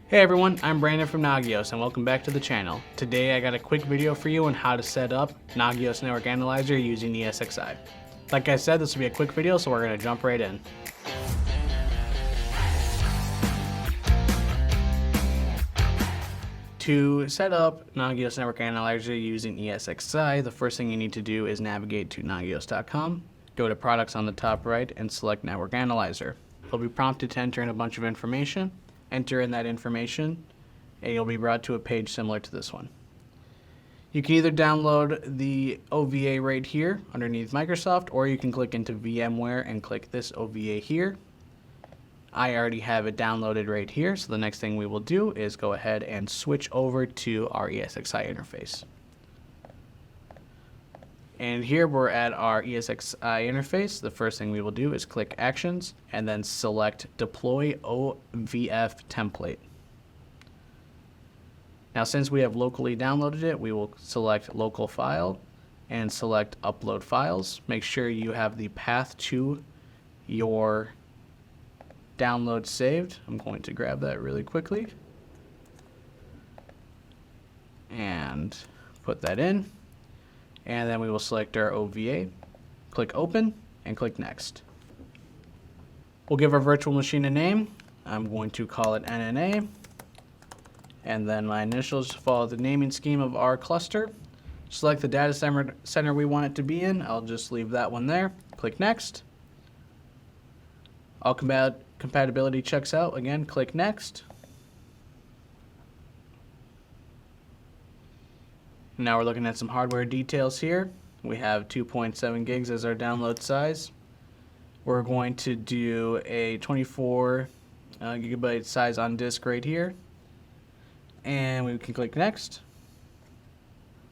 Hey everyone, I'm Brandon from Nagios and welcome back to the channel. Today I got a quick video for you on how to set up Nagios Network Analyzer using ESXi. Like I said, this will be a quick video, so we're going to jump right in. To set up Nagios Network Analyzer using ESXi, the first thing you need to do is navigate to nagios.com, go to products on the top right and select Network Analyzer. You'll be prompted to enter in a bunch of information. Enter in that information and you'll be brought to a page similar to this one. You can either download the OVA right here underneath Microsoft, or you can click into VMware and click this OVA here. I already have it downloaded right here, so the next thing we will do is go ahead and switch over to our ESXi interface. And here we're at our ESXi interface. The first thing we will do is click Actions and then select Deploy OVF Template. Now since we have locally downloaded it, we will select Local File and select Upload Files. Make sure you have the path to your download saved. I'm going to grab that really quickly and put that in. And then we will select our OVA, click Open, and click Next. We'll give our virtual machine a name. I'm going to call it NNA. And then my initials follow the naming scheme of our cluster. Select the data center we want it to be in. I'll just leave that one there. Click Next. All compatibility checks out. Again, click Next. Now we're looking at some hardware details here. We have 2.7 gigs as our download size. We're going to do a 24 gigabyte size on disk right here. And we can click Next.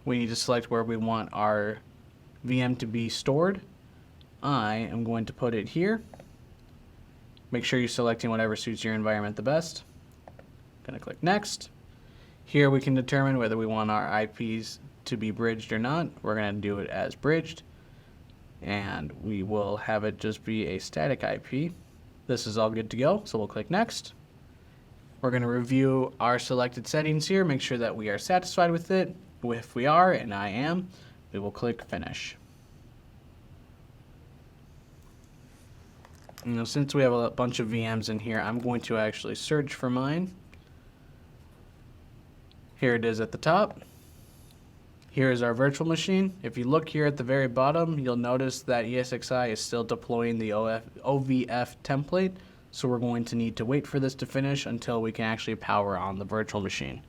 We need to select where we want our VM to be stored. I am going to put it here. Make sure you're selecting whatever suits your environment the best. Gonna click Next. Here we can determine whether we want our IPs to be bridged or not. We're going to do it as bridged, and we will have it just be a static IP. This is all good to go, so we'll click Next. We're going to review our selected settings here, make sure that we are satisfied with it. If we are, and I am, we will click Finish. Now, since we have a bunch of VMs in here, I'm going to actually search for mine. Here it is at the top. Here is our virtual machine. If you look here at the very bottom, you'll notice that ESXi is still deploying the OVF template, so we're going to need to wait for this to finish until we can actually power on the virtual machine.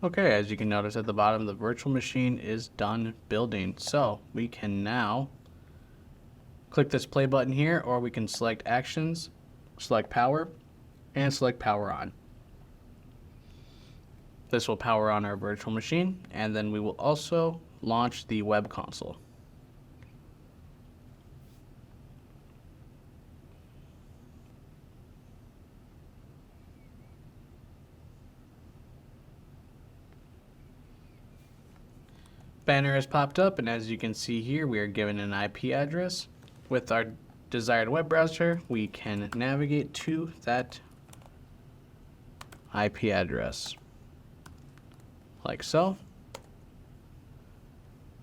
Okay, as you can notice at the bottom, the virtual machine is done building. So we can now click this play button here, or we can select Actions, select Power, and select Power On. This will power on our virtual machine, and then we will also launch the web console. Banner has popped up, and as you can see here, we are given an IP address. With our desired web browser, we can navigate to that IP address, like so.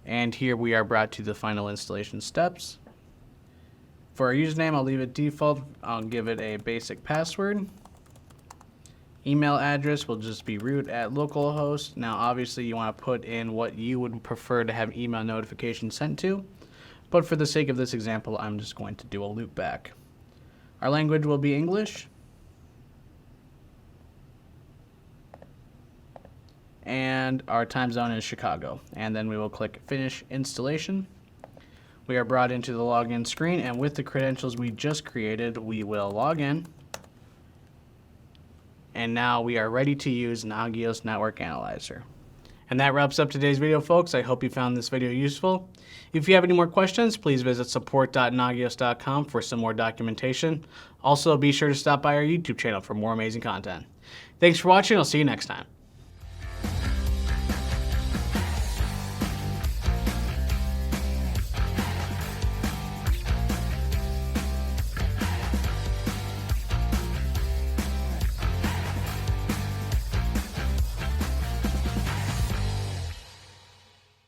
And here we are brought to the final installation steps. For our username, I'll leave it default. I'll give it a basic password. Email address will just be root@localhost. Now obviously you want to put in what you would prefer to have email notifications sent to, but for the sake of this example, I'm just going to do a loopback. Our language will be English, and our time zone is Chicago. And then we will click Finish Installation. We are brought into the login screen, and with the credentials we just created, we will log in. And now we are ready to use Nagios Network Analyzer. And that wraps up today's video, folks. I hope you found this video useful. If you have any more questions, please visit support.nagios.com for some more documentation. Also, be sure to stop by our YouTube channel for more amazing content. Thanks for watching. I'll see you next time.